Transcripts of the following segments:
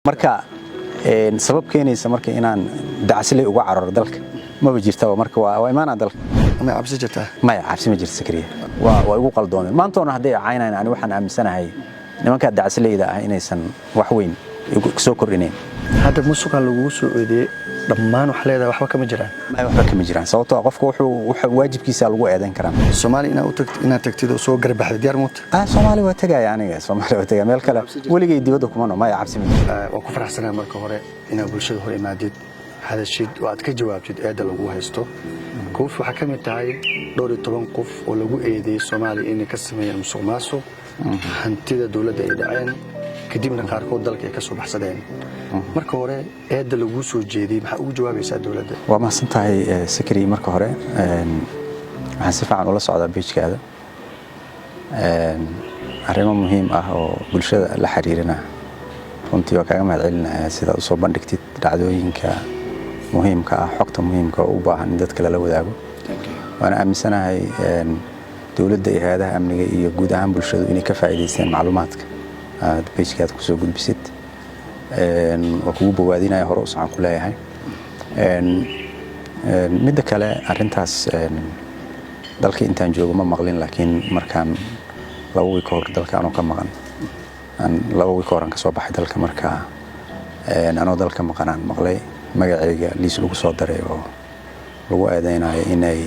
marka sabab keenaysa marka inaan dacasle uga cararo dalka ma jirtaa marka waa imaanaa dalka ma cabsi jirtaa ma cabsi ma jirto sakriya waa ugu qaldoon maantoona haday caynaan ani waxaan aaminsanahay nimanka dacasleeyda ah inaysan wax weyn soo kordhineen hadda musuqa lagu soo eedeeyay dhammaan wax leedahay waxba kama jiraan waxba kama jiraan sababtoo qofku wuxuu waajibkiisa lagu eedan karaa Soomaaliya inaad tagtid oo soo garbaxday diyaar mood Soomaaliya waa tagay aniga Soomaaliya waa tagay meel kale waligay dibadda kuma no ma cabsi ma waa ku faraxsanahay marka hore inaad bulshada hor imaadid hadashid oo aad ka jawaabtid eeda lagu haysto koof waxa kamid tahay 12 qof oo lagu eedeeyay Soomaaliya inay ka sameeyaan musuqmaasuq hantida dawladda ay dhaceen kadibna qaarkood dalka ay ka soo baxsadeen marka hore eeda lagu soo jeediyay waxa uu jawaabaysaa dawladda waa ma santahay sakri marka hore waxaan si fiican ula socdaa beejkaada arrimo muhiim ah oo bulshada la xiriirina runtii waa kaaga mahadcelinayaa sida u soo bandhigtid dhacdooyinka muhiimka ah xogta muhiimka oo u baahan in dadka la wadaago waana aaminsanahay dawladda iyo hay'adaha amniga iyo guud ahaan bulshadu inay ka faa'iideystaan macluumaadka aad beejkaada ku soo gudbisid waa kugu bogaadinaya hore u socon ku leeyahay midda kale arrintaas dalka intaan joogo ma maqlin laakiin markaan 2 week hor dalka aanu ka maqan aan 2 week horan ka soo baxay dalka marka anoo dalka maqanaan maqlay magacayga liis lagu soo daray oo lagu eedeynayo inay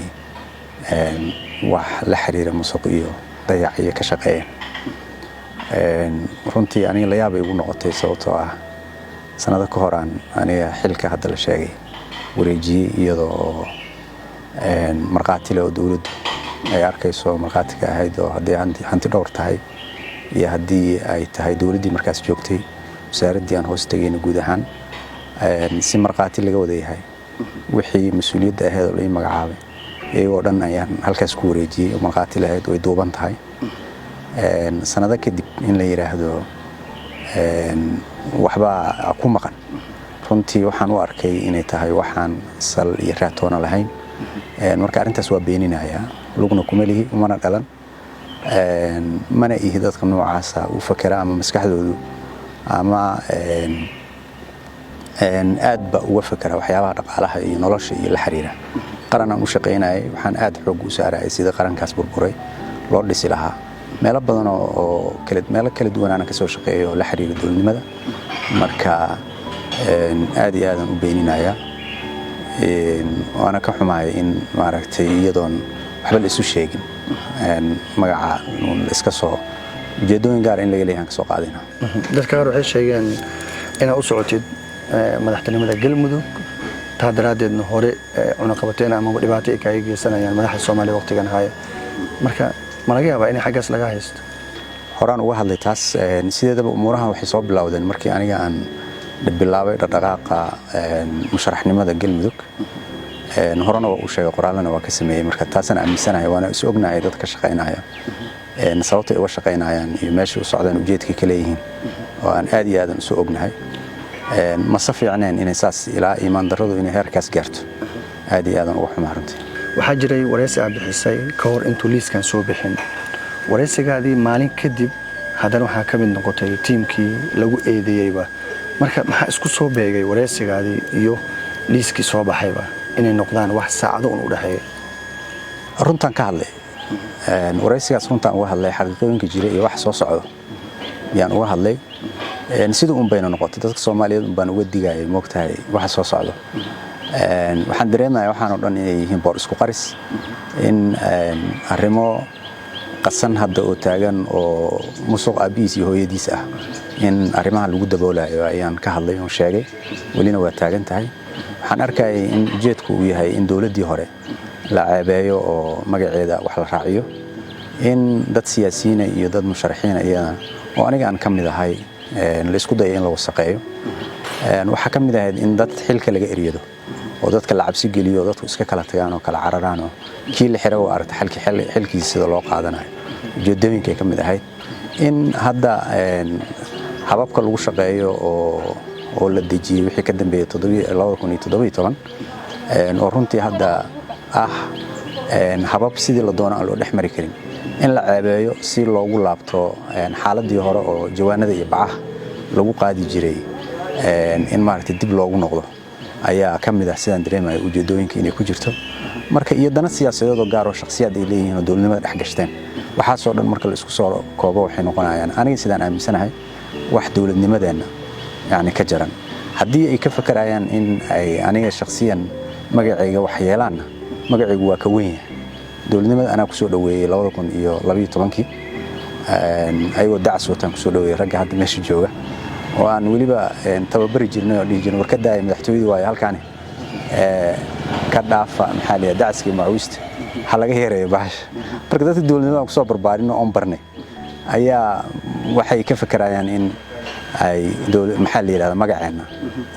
wax la xiriira musuq iyo dayac iyo ka shaqeeyeen runtii aniga la yaab igu noqotay sababtoo ah sanado ka hor aniga xilka hadda la sheegay wareejiyay iyadoo marqaati leh oo dawladdu ay arkayso marqaatiga ahayd oo haddii hanti dhowr tahay iyo haddii ay tahay dawladdii markaas joogtay wasaaraddii aan hoos tagayna guud ahaan si marqaati laga wada yahay wixii mas'uuliyadda ahayd oo la magacaabay iyagoo dhan ayaan halkaas ku wareejiyay oo marqaati lahayd oo ay duuban tahay sanado kadib in la yiraahdo waxba ku maqan runtii waxaan u arkay inay tahay waxaan sal iyo raatoona lahayn marka arintaas waa beeninayaa lugna kuma lihi umana dhalan mana ihi dadka noocaas u fakara ama maskaxdoodu ama aad ba uga fakara waxyaabaha dhaqaalaha iyo nolosha iyo la xiriira qaran aan u shaqeynayay waxaan aad xoog u saaray sida qarankaas burburay loo dhisi lahaa meelo badan oo kala duwan aan ka soo shaqeeyo la xiriira dawladnimada marka aad iyo aad u beeninayaa waana ka xumahay in maaragtay iyadoon waxba la isu sheegin magaca iska soo ujeedooyin gaar in laga leeyahay ka soo qaadina dadka qaar waxay sheegeen inaad u socotid madaxtinimada galmudug taadaradeedna hore cunaqabateen ama dhibaato ay ka geysanayaan madaxda Soomaaliya waqtigan haya marka ma laga yaabaa in xaggaas laga haysto horaan uga hadlay taas sideedaba umuraha waxay soo bilowdeen markii aniga aan bilaabay dhaqaaqa musharaxnimada galmudug horana waa u sheegay qoraalana waa ka sameeyay marka taasna aaminsanahay waana is ognahay dadka shaqeynaya sababta ay uga shaqeynayaan iyo meesha u socdaan ujeedka kale yihiin oo aan aad iyo aad u soo ognahay ma safiicneen inay saas ilaa iimaan darradu inay heerkaas gaarto aad iyo aad uga xumaa runtii waxaa jiray wareysi aad bixisay ka hor intuu liiskan soo bixin wareysigaadii maalin kadib haddana waxaa ka mid noqotay tiimkii lagu eedeeyayba marka maxaa isku soo beegay wareysigaadii iyo liiskii soo baxayba inay noqdaan wax saacado u dhaxeeyo runtan ka hadlay wareysigaas runtan uga hadlay xaqiiqooyinka jiray iyo wax soo socdo yaan uga hadlay sida bayna noqotay dadka Soomaaliyeed baan uga digayay moogtahay wax soo socdo waxaan dareemayaa waxaan oo dhan inay yihiin boor isku qaris in arrimo qasan hadda oo taagan oo musuq abiis iyo hooyadiis ah in arrimaha lagu daboolayo ayaan ka hadlay oo sheegay walina waa taagan tahay waxaan arkay in ujeedku uu yahay in dawladdii hore la caabeeyo oo magaceeda wax la raaciyo in dad siyaasiyiin iyo dad musharaxiin iyana oo aniga aan ka mid ahay la isku dayo in la wasaqeeyo waxa ka mid ahayd in dad xilka laga eriyado oo dadka la cabsi geliyo dadku iska kala tagaan oo kala cararaan oo kii la xiray oo aragtay xilkiisa sida loo qaadanayo ujeedooyinka ka mid ahayd in hadda hababka lagu shaqeeyo oo la dejiyay wixii ka dambeeyay 2017 oo runtii hadda habab sidii la doono aan loo dhexmari karin in la caabeeyo si loogu laabto xaaladii hore oo jawaanada iyo bacaha lagu qaadi jiray in maaragtay dib loogu noqdo ayaa ka mid ah sidaan dareemayo ujeedooyinka inay ku jirto marka iyo dana siyaasadeed oo gaar oo shakhsiyaad ay leeyihiin oo dowladnimada dhex gashteen waxaasoo dhan marka la isku soo koobo waxay noqonayaan aniga sidaan aaminsanahay wax dowladnimadeena yani ka jaran haddii ay ka fakarayaan in ay aniga shakhsiyan magacayga wax yeelaanna magacaygu waa ka weyn yahay dowladnimada anaa kusoo dhaweeyey 2012 ayagoo dacas wataan kusoo dhaweeyey ragga hadda meesha jooga oo aan weliba tababari jirnay oo dhihi jirnay warkadaaya madaxtooyadii waayo halkaani ka dhaafa maxaa la yidhaha dacaskii macawiista ha laga yareeyo bahasha marka dadka dowladnimada kusoo barbaarinno oon barnay ayaa waxay ka fakarayaan in ay maxaa la yidhahda magaceenna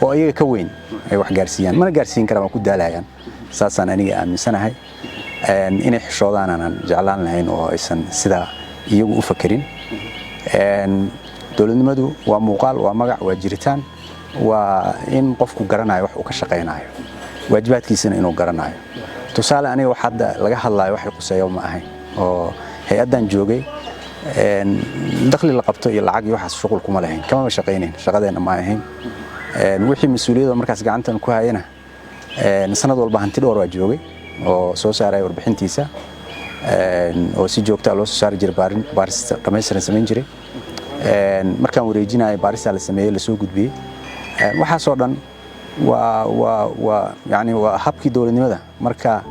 oo iyaga ka weyn ay wax gaarsiiyaan mana gaarsiin karaan waa ku daalayaan saasaan aniga aaminsanahay inay xishoodaan aanan jeclaan lahayn oo aysan sidaa iyagu u fakerin dowladnimadu waa muuqaal waa magac waa jiritaan waa in qofku garanayo wax uu ka shaqaynayo waajibaadkiisana inuu garanayo tusaale aniga wax hadda laga hadlayo wax quseeyo ma ahayn oo hay'adan joogay dakhli la qabto iyo lacag iyo waxaas shuqul kuma lahayn kama shaqaynayn shaqadeena ma ahayn wixii mas'uuliyadda markaas gacantan ku hayana sanad walba hanti dhowr waa joogay oo soo saaray warbixintiisa oo si joogto ah loo soo saari jiray baarista dhammaystiran samayn jiray markaan wareejinay baarista la sameeyay la soo gudbiyay waxaasoo dhan waa yani waa habkii dowladnimada marka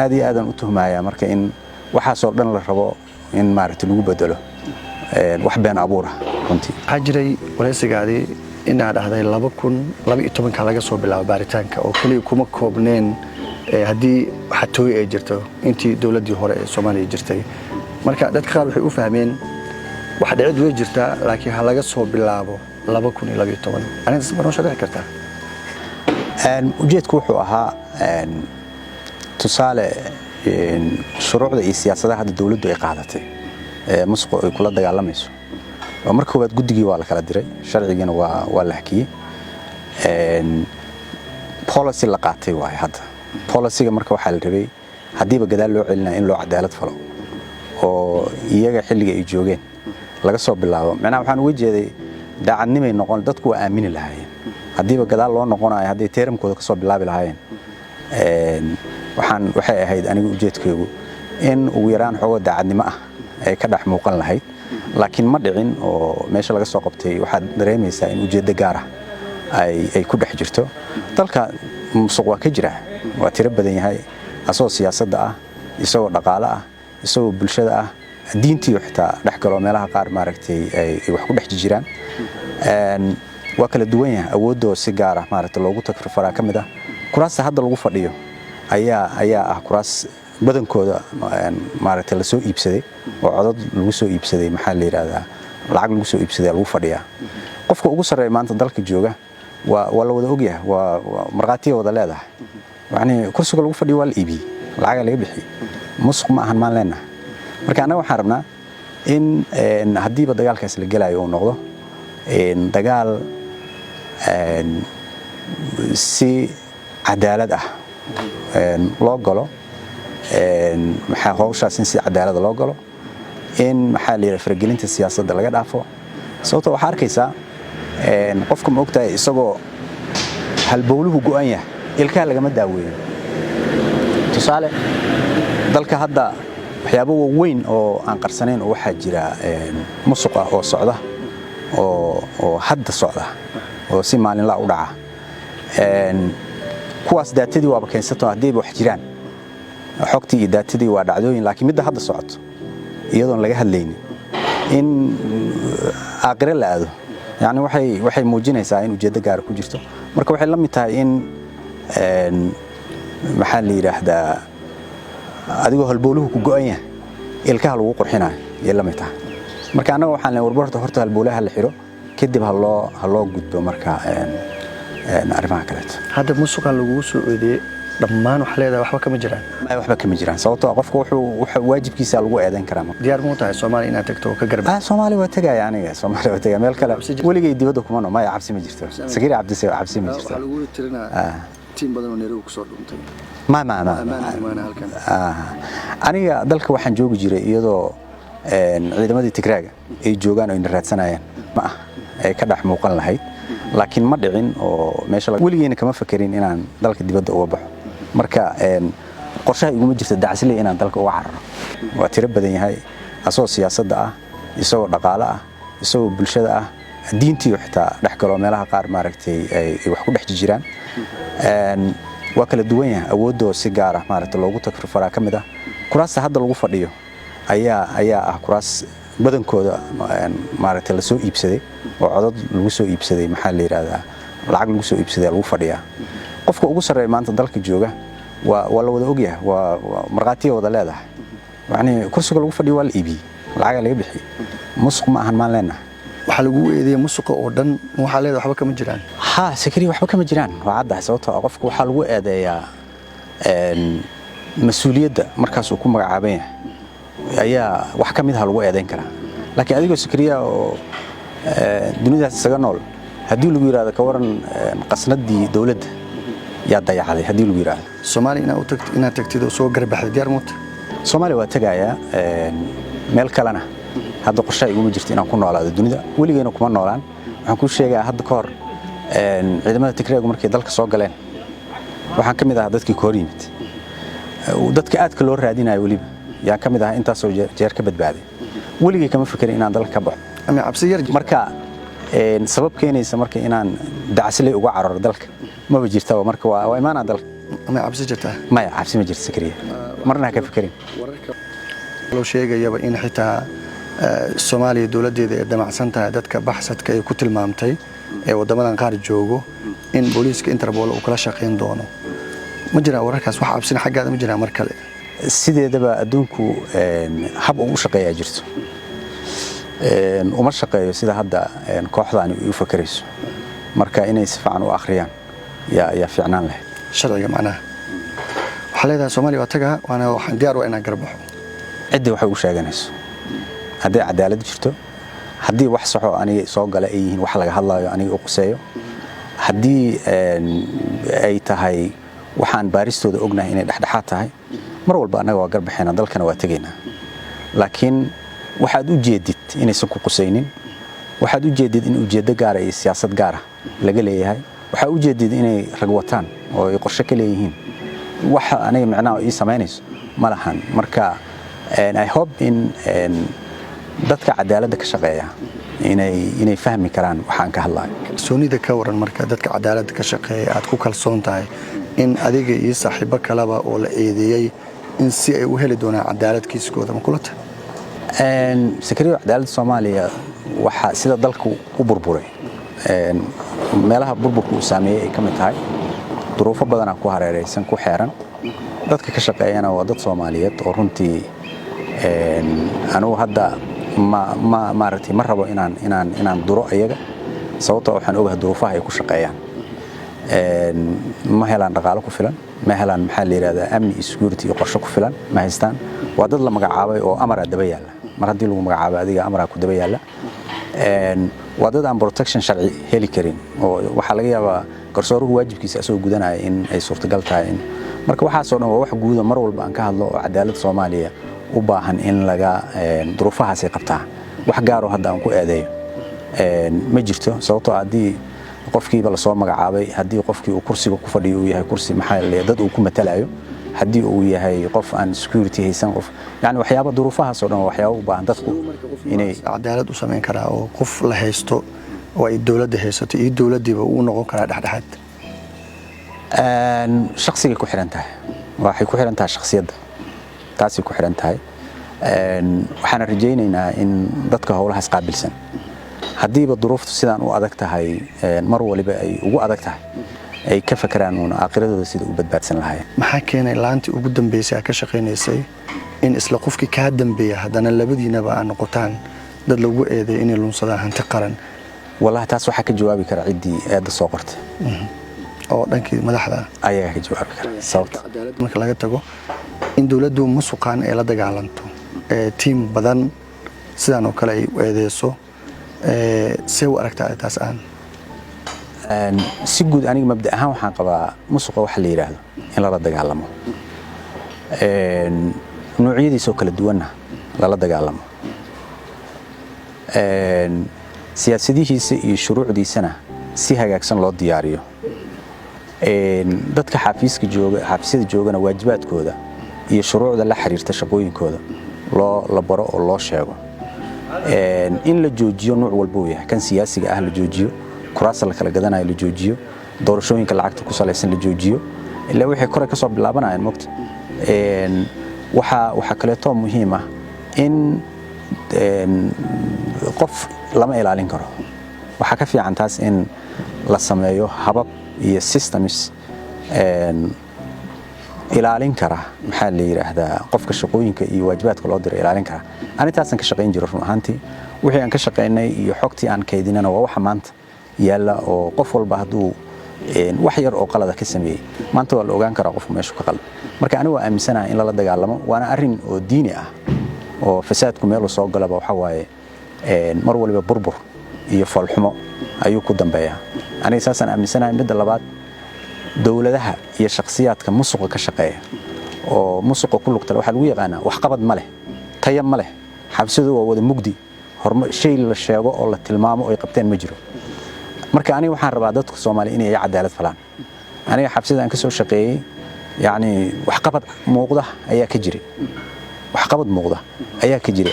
aad iyo aadan u tuhmaya marka in waxaasoo dhan la rabo in maaragtay lagu bedelo wax been abuur ah runtii waxaa jiray wareysigaadii inaad dhahday 2012 laga soo bilaabo baaritaanka oo kaliya kuma koobneen haddii xatooy ay jirto intii dowladdii hore ee Soomaaliya jirtay marka dadka qaar waxay u fahmeen wax dhacid way jirtaa laakiin ha laga soo bilaabo 2012 aniga si marno sharaxi kartaa ujeedku wuxuu ahaa tusaale shuruucda iyo siyaasadaha hadda dowladdu ay qaadatay musuq ay kula dagaalamayso oo marka koowaad guddigii waa la kala diray sharcigiina waa la hakiyay policy la qaatay waay hadda policyga marka waxaa la rabay hadiiba gadaal loo celinaa in loo cadaalad falo oo iyaga xilliga ay joogeen laga soo bilaabo macnaha waxaan uga jeeday daacadnimay noqon dadku waa aamini lahaayeen hadiiba gadaal loo noqonayo haddii teeramkooda ka soo bilaabi lahaayeen waxay ahayd aniga ujeedkaygu in ugu yaraan xoogo daacadnimo ah ay ka dhex muuqan lahayd laakiin ma dhicin oo meesha laga soo qabtay waxaad dareemaysaa in ujeeddo gaar ah ay ku dhex jirto dalka musuq waa ka jira waa tiro badan yahay asoo siyaasadda ah isagoo dhaqaale ah isagoo bulshada ah diintii xitaa dhex galo meelaha qaar maaragtay ay wax ku dhex jiraan waa kala duwan yahay awoodoo si gaar ah maaragtay loogu takrifaraa ka mid ah kuraasta hadda lagu fadhiyo ayaa ah kuraas badankooda maaragtay la soo iibsaday oo codad lagu soo iibsaday maxaa la yiraahdaa lacag lagu soo iibsaday lagu fadhiyaa qofka ugu sareeya maanta dalka jooga waa la wada ogyahay waa marqaatiga wada leedahay yani kursiga lagu fadhiyo waa la iibiyey lacag laga bixiyey musuq ma ahan maan leenahay marka anaga waxaan rabnaa in hadiiba dagaalkaas la gelayo uu noqdo dagaal si cadaalad ah loo galo maxaa hawshaas in si cadaalad loo galo in maxaa la yiraahdaa faragelinta siyaasadda laga dhaafo sababtoo waxa arkaysaa qofka ma ogtahay isagoo halbowluhu go'an yahay ilkaha lagama daaweeyo tusaale dalka hadda waxyaabo weyn oo aan qarsanayn oo waxaa jira musuq ah oo socda oo hadda socda oo si maalinla u dhaca kuwaas daatadii waaba keensato haddii wax jiraan xogtii iyo daatadii waa dhacdooyin laakiin midda hadda socoto iyadoon laga hadlaynin in aakhire la aado yani waxay muujinaysaa in ujeeddo gaar ku jirto marka waxay la mid tahay in maxaa la yiraahdaa adigoo halbowluhu ku go'an yahay ilkaha lagu qurxinayo iyo la mid tahay marka anaga waxaan leeyahay warbarta horta halbowlaha la xiro kadib ha loo gudbo marka arrimaha kale hadda musuqa lagu soo eedeeyay dhammaan wax leedahay waxba kama jiraan sababtoo qofku wuxuu waajibkiisa lagu eedeyn karaa diyaar mu tahay Soomaaliya inaad tagto ka garab Soomaaliya waa tagaya aniga Soomaaliya waa tagaya meel kale waligay dibadda kuma no ma cabsi ma jirto Sagiir cabsi ma jirto lagu tirinaa tiim badan oo Nairobi ku soo dhuntay aniga dalka waxaan joogi jiray iyadoo ciidamadii Tigraaga ay joogaan oo in raadsanayaan ma ah ay ka dhex muuqan lahayd laakiin ma dhicin oo meesha weligeena kama fakerin inaan dalka dibadda uga baxo marka qorshaha iguma jirto dacasley inaan dalka uga cararo waa tiro badan yahay asoo siyaasadda ah isagoo dhaqaale ah isagoo bulshada ah diintii xitaa dhex galo meelaha qaar maaragtay ay wax ku dhex jiraan waa kala duwan yahay awoodoo si gaar ah maaragtay loogu takrifaraa ka mid ah kuraasta hadda lagu fadhiyo ayaa ah kuraas badankooda maaragtay la soo iibsaday oo codad lagu soo iibsaday maxaa la yiraahdaa lacag lagu soo iibsaday lagu fadhiyaa qofka ugu sareeya maanta dalka jooga waa la wada ogyahay waa marqaatiyo wada leedahay yani kursiga lagu fadhiyo waa la iibiyey lacag laga bixiyey musuq ma ahan maan leenahay waxa lagu eedeeyay musuqa oo dhan waxa leedahay waxba kama jiraan sakari waxba kama jiraan waa caddahay sababtoo ah qofka waxa lagu eedeeyaa mas'uuliyadda markaas uu ku magacaaban yahay ayaa wax ka mid ah lagu eedeyn karaa laakiin adigoo sakariya oo dunidaas isaga nool haddii lagu yiraahdo ka waran qasnadii dawladda yaa dayacday haddii lagu yiraahdo Soomaaliya inaad tagtid oo soo garbaxday diyaar moota Soomaaliya waa tagayaa meel kalena hadda qorshe iguma jirto inaan ku noolaado dunida weligeena kuma noolaan waxaan ku sheegaa hadda ka hor ciidamada Tigreegu markay dalka soo galeen waxaan ka mid ahaa dadkii ka hor yimid dadka aadka loo raadinayo waliba yaa ka mid ahaa intaasoo jeer ka badbaaday weligay kama fikirin inaan dalka ka baxo ama cabsi yar marka sabab keenaysa marka inaan dacasley uga cararo dalka ma jirto marka waa imaanaa dalka ama cabsi jirta maya cabsi ma jirto sakariya marna ka fikirin loo sheegayaba in xitaa Soomaaliya dawladeeda ay damacsan tahay dadka baxsadka ay ku tilmaamtay ee wadamadan qaar joogo in booliiska Interpol uu kala shaqeyn doono ma jira wararkaas wax cabsin xaggaada ma jira mar kale sideedaba adduunku hab uu shaqeeyaa jirto uma shaqeeyo sida hadda kooxdaani u fakarayso marka inay si fiican u akhriyaan yaa fiicnaan lahayd sharciga macnaha waxa leedahay Soomaaliya waa tagaa waana waxaan diyaar u inaan garbaxo cidii waxay u sheeganayso haddii cadaalad jirto haddii wax saxo aniga soo gala ay yihiin wax laga hadlayo aniga u quseeyo haddii ay tahay waxaan baaristooda ognahay inay dhexdhexaad tahay mar walba anaga waa garbaxeena dalkana waa tageynaa laakiin waxaad u jeedid inaysan ku qusaynin waxaad u jeedid in ujeeddo gaar ah iyo siyaasad gaar ah laga leeyahay waxa u jeedid inay rag wataan oo ay qorshe ka leeyihiin waxa aniga macnaha ii sameynayso ma lahan marka I hope in dadka cadaaladda ka shaqeeya inay fahmi karaan waxaan ka hadlayo kalsoonida ka waran marka dadka cadaaladda ka shaqeeya aad ku kalsoon tahay in adiga iyo saaxiibo kaleba oo la eedeeyay in si ay u heli doonaan cadaalad kiiskooda ma kula tahay sakariyo cadaaladda Soomaaliya waxa sida dalku u burburay meelaha burburku uu saameeyay ka mid tahay duruufo badan ku hareeraysan ku xeeran dadka ka shaqeeyana waa dad Soomaaliyeed oo runtii anigu hadda maaragtay ma rabo inaan duro ayaga sababtoo waxaan ogahay duruufaha ay ku shaqeeyaan ma helaan dhaqaale ku filan ma helaan maxaa la yiraahdaa amni iyo security iyo qorshe ku filan ma haystaan waa dad la magacaabay oo amara daba yaala mar haddii lagu magacaabo adiga amara ku daba yaala waa dad aan protection sharci heli karin oo waxa laga yaabaa garsooruhu waajibkiisa asoo gudanaya in ay suurtagal tahay in marka waxa soo dhan waa wax guud mar walba aan ka hadlo oo cadaalad Soomaaliya u baahan in laga duruufahaas ay qabtaa wax gaar ah hadda aan ku eedeeyo ma jirto sababtoo haddii qofkiiba la soo magacaabay haddii qofkii uu kursiga ku fadhiyo uu yahay kursi maxaa la dad uu ku matalayo haddii uu yahay qof aan security haysan qof yani waxyaabo duruufahaas oo dhan waxyaabo u baahan dadku inay cadaalad u sameyn karaa oo qof la haysto oo ay dawladda haysato iyo dawladdiiba uu noqon karaa dhexdhexaad shakhsiga ku xiran tahay waxay ku xiran tahay shakhsiyadda taasi ku xiran tahay waxaan rajaynaynaa in dadka howlahaas qaabilsan hadiiba duruuftu sidaan u adag tahay mar waliba ay ugu adag tahay ay ka fakaraan oo aaqiradooda sida u badbaadsan lahaayeen maxaa keenay laantii ugu dambeysay ka shaqeynaysay in isla qofkii ka dambeeya hadana labadiinaba aan noqotaan dad lagu eeday in lunsadaan hanti qaran wallahi taas waxa ka jawaabi kara cidii eeda soo qortay oo dhankii madaxda ayaa ka jawaabi kara sababta marka laga tago in dawladdu musuqaan ay la dagaalanto team badan sidaan oo kale ay eedeyso si u aragtaa taas aan si guud aniga mabda ahaan waxaan qabaa musuqa waxa la yiraahdo in la dagaalamo noocyadiisa kala duwana la dagaalamo siyaasadihiisa iyo shuruucdiisana si hagaagsan loo diyaariyo dadka xafiisyada joogana waajibaadkooda iyo shuruucda la xiriirta shaqooyinkooda la baro oo loo sheego in la joojiyo nooc walba uu yahay kan siyaasiga ah la joojiyo kuraasta la kala gadanayo la joojiyo doorashooyinka lacagta ku salaysan la joojiyo ilaa wixii kore ka soo bilaabanayaan mogta waxa kaleeto muhiim ah in qof lama ilaalin karo waxa ka fiican taas in la sameeyo habab iyo systems ilaalin kara maxaa la yiraahdaa qofka shaqooyinka iyo waajibaadka loo diray ilaalin kara anitaasan ka shaqeyn jiray run ahaantii wixii aan ka shaqeynay iyo xogtii aan kaydinana waa waxa maanta yaala oo qof walba hadduu wax yar oo qalada ka sameeyay maanta waa la ogaan karaa qofku meeshu ka qalad marka anigu waa aaminsanahay in la dagaalamo waana arrin oo diini ah oo fasaadku meel soo galaba waxa waaye mar waliba burbur iyo falxumo ayuu ku dambeeyaa aniga saasan aaminsanahay midda labaad dawladaha iyo shakhsiyaadka musuqa ka shaqeeya oo musuqa ku lugta waxa lagu yaqaanaa wax qabad ma leh tayo ma leh xabsadu waa wada mugdi shay la sheego oo la tilmaamo oo ay qabteen ma jiro marka aniga waxaan rabaa dadka Soomaaliyeed inay cadaalad falaan aniga xabsida aan ka soo shaqeeyay yani wax qabad muuqda ayaa ka jiray wax qabad muuqda ayaa ka jiray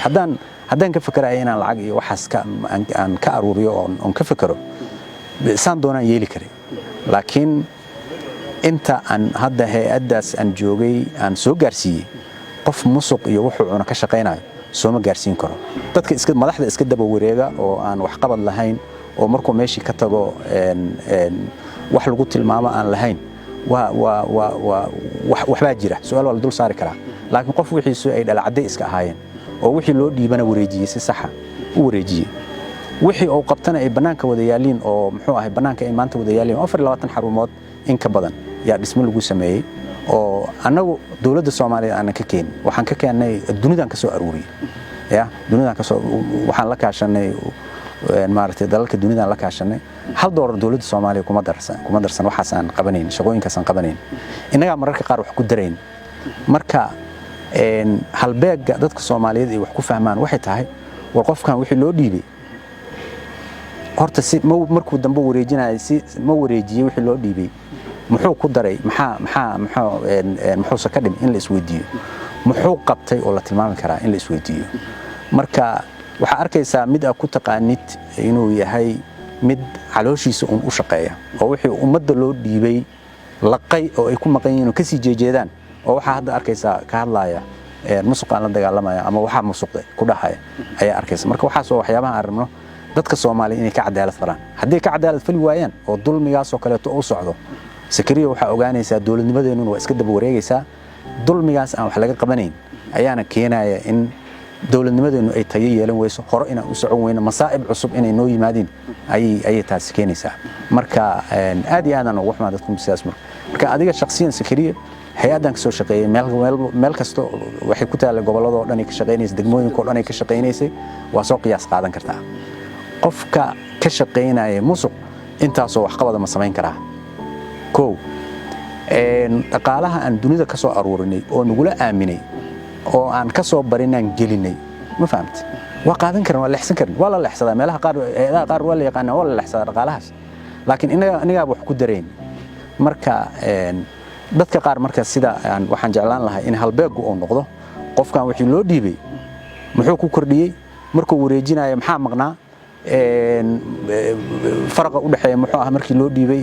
haddaan ka fikirayo inaan lacag iyo waxaas aan ka aruuriyo oo ka fikiro saan doonaan yeeli karay laakiin inta aan hadda hay'adaas aan joogay aan soo gaarsiiyay qof musuq iyo wuxuu cuna ka shaqeynayo soo ma gaarsiin karo dadka madaxda iska daba wareega oo aan wax qabad lahayn oo markuu meeshii ka tago wax lagu tilmaamo aan lahayn waxbaa jira su'aal waa la dul saari karaa laakiin qof wixiisu ay dhalacday iska ahaayeen oo wixii loo dhiibana wareejiyay si sax ah u wareejiyay wixii uu qabtana ay banaanka wada yaaliin oo muxuu ahay banaanka ay maanta wada yaaliin 24 xarumood in ka badan yaa dhismo lagu sameeyay oo anagu dawladda Soomaaliyeed aan ka keenay waxaan ka keenay dunidan ka soo aruuriyay dunidan ka soo waxaan la kaashanay maartay dalalka dunidan la kaashanay $1 dawladda Soomaaliya kuma darsan waxaas aan qabanayn shaqooyinkaas aan qabanayn inaga mararka qaar wax ku dareen marka halbeega dadka Soomaaliyeed ay wax ku fahmaan waxay tahay war qofkan wixii loo dhiibay horta si markuu dambe wareejinay si ma wareejiyay wixii loo dhiibay muxuu ku daray muxuu ka dhim in la isweydiiyo muxuu qabtay oo la tilmaami karaa in la isweydiiyo marka waxa arkaysaa mid ku taqaanid inuu yahay mid calooshiisa u shaqeeya oo wixii ummadda loo dhiibay laqay oo ay ku maqan yihiin ka sii jeedaan oo waxa hadda arkaysaa ka hadlaya musuqaan la dagaalamaya ama waxa musuqday ku dhaxay ayaa arkaysa marka waxaas oo waxyaabaha aan rabno dadka Soomaaliyeed inay ka cadaalad falaan haddii ka cadaalad fali waayaan oo dulmigaas oo kale u socdo sakariyo waxa ogaanaysaa dawladnimadeenu waa iska daba wareegaysaa dulmigaas aan wax laga qabanayn ayaana keenaya in dawladnimadeenu ay tayo yeelan weyso hore inaan u socon weyno masaa'ib cusub inay noo yimaadeen ay taas keenaysaa marka aad iyo aad ugu xumaa dadku sidaas marka adiga shakhsiyan sakariyo hay'adan ka soo shaqeeyay meel kasto waxay ku taala gobolada oo dhan ay ka shaqeynaysa degmooyinka oo dhan ay ka shaqeynaysay waa soo qiyaas qaadan kartaa qofka ka shaqeynaya musuq intaasoo wax qabada ma samayn karaa dhaqaalaha aan dunida ka soo aruurinay oo nagula aaminay oo aan ka soo barinaan gelinay ma fahamtay waa qaadan karin waa leexsan karin waa la leexsadaa meelaha qaar waa la yaqaanaa waa la leexsadaa dhaqaalahaas laakiin inaga wax ku dareen marka dadka qaar marka sida waxaan jeclaan lahaa in halbeegu uu noqdo qofkan wixii loo dhiibay muxuu ku kordhiyay markuu wareejinayo maxaa maqnaa farqa u dhaxeeya muxuu ah markii loo dhiibay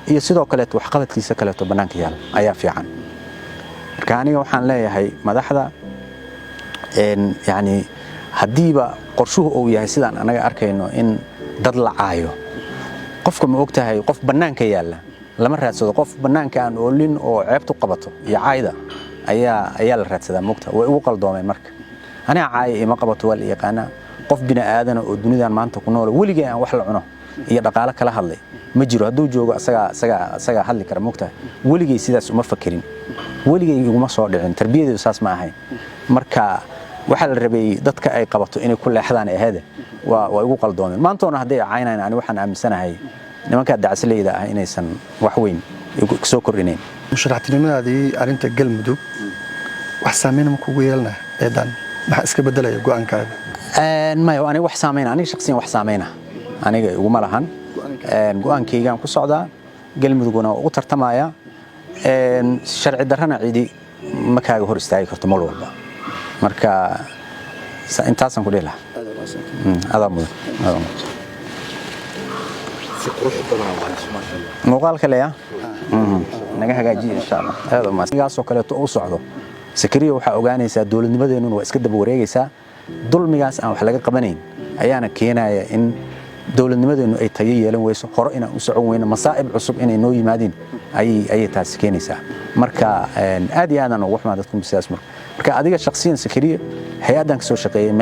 iyo sidoo kale wax qabadkiisa kale to banaanka yaal ayaa fiican marka aniga waxaan leeyahay madaxda yani hadiiba qorshuhu uu yahay sidaan anaga arkayno in dad la caayo qofka ma ogtahay qof banaanka yaala lama raadsado qof banaanka aan oolin oo ceebtu qabato iyo caayda ayaa la raadsadaa mogta way ugu qaldoomeen marka aniga caay ima qabato wal yaqaana qof bina aadan oo dunidan maanta ku nool waligeey aan wax la cuno iyo dhaqaale kala hadlay ma jiro haduu joogo asaga hadli kara mogta waligeey sidaas uma fakirin waligeey iguma soo dhicin tarbiyadeedu saas ma ahayn marka waxa la rabay dadka ay qabato inay ku leexdaan ahada waa igu qaldoomeen maantoona haday caynaan ani waxaan aaminsanahay nimanka dacasleeyda ah inaysan wax weyn soo kordhineen musharaxtinimadaadii arinta galmudug wax saameyn ma kugu yeelna eedan waxa iska bedelaya go'aankaaga ma aniga wax saameyn aniga shakhsiyan wax saameyn aniga iguma lahan go'aankaygaan ku socdaa galmuduguna ugu tartamaya sharci darrana cidi ma kaaga hor istaagi karto mar walba marka intaasan ku dhihi lahaa adaa mudan muuqaalka leeya naga hagaajiya insha allah aad ma sigaasoo kaleeto u socdo sakariya waxaa ogaanaysaa dowladnimadeennuna waa iska daba wareegaysaa dulmigaas aan wax laga qabanayn ayaana keenaya in dowladnimadeennu ay tayo yeelan weyso hore inaan u socon weyno masaa'ib cusub inay noo yimaadeen ayay taasi keenaysaa marka aad iyo aadaan ugu xumaa dadku sidaas marka adiga shakhsiyan sakariya hay-addan ka soo shaqeeyay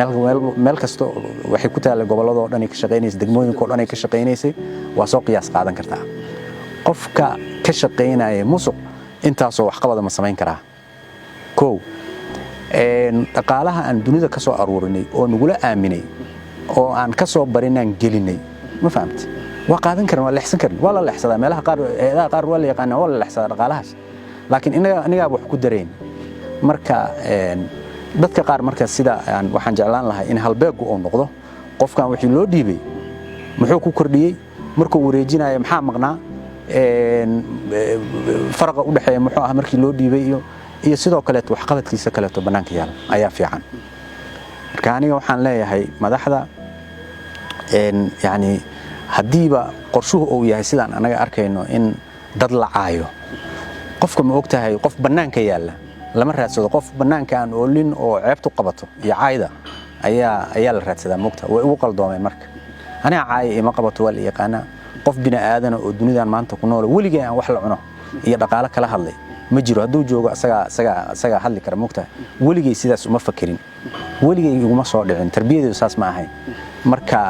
meel kasta waxay ku taallay gobolladoo dhan ay ka shaqaynaysay degmooyinkoo dhan ay ka shaqaynaysay waa soo qiyaas qaadan kartaa qofka ka shaqaynaya musuq intaasoo waxqabada ma samayn karaa kow dhaqaalaha aan dunida ka soo aruurinay oo nagula aaminay oo aan ka soo barinaan gelinay ma fahamtay waa qaadan karin waa leexsan karin waa la leexsadaa meelaha qaar eedaha qaar waa la yaqaanaa waa la leexsadaa dhaqaalahaas laakiin anigaa wax ku dareen marka dadka qaar marka sida waxaan jeclaan lahaa in halbeegu uu noqdo qofkan wixii loo dhiibay muxuu ku kordhiyey markuu wareejinayo maxaa maqnaa faraqa u dhaxeeya muxuu ah markii loo dhiibay iyo sidoo kaleeto waxqabadkiisa kaleeto bannaanka yaala ayaa fiican marka aniga waxaan leeyahay madaxda yani haddiiba qorshuhu uu yahay sidaan anaga arkayno in dad la caayo qofka ma ogtahay qof bannaanka yaalla lama raadsado qof bannaanka aan oolin oo ceebtu qabato iyo caayda ayaa la raadsadaa moogta way ugu qaldoomeen marka aniga caaya ima qabato waa la yaqaanaa qof bini aadana oo dunidan maanta ku nool weligay aan wax la cuno iyo dhaqaale kala hadlay ma jiro hadduu joogo asagaa hadli kara moogta weligay sidaas uma fakerin weligay iguma soo dhicin tarbiyadeedu saas ma ahayn marka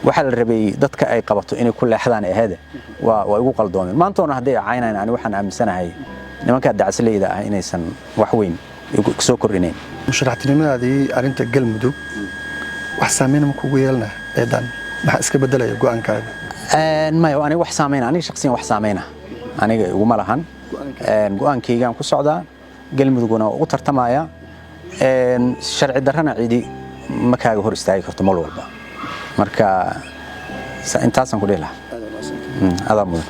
waxaa la rabay dadka ay qabato inay ku leexdaan ahaada waa igu qaldoomeen maantoona hadday caynayaan ani waxaan aaminsanahay nimanka dacsaleyda ah inaysan wax weyn soo kordhinayn musharaxtinimadaadii arrinta galmudug wax saameyn ma kugu yeelna eedan maxaa iska bedelaya go'aankaaga mayo aniga wax saameyn aniga shakhsiyan wax saameyna aniga iguma lahan go'aankaygaan ku socdaa galmuduguna ugu tartamaya sharci darrana cidi ma kaaga hor istaagi karto mar walba marka intaasan ku dhihi lahaa adaa mudan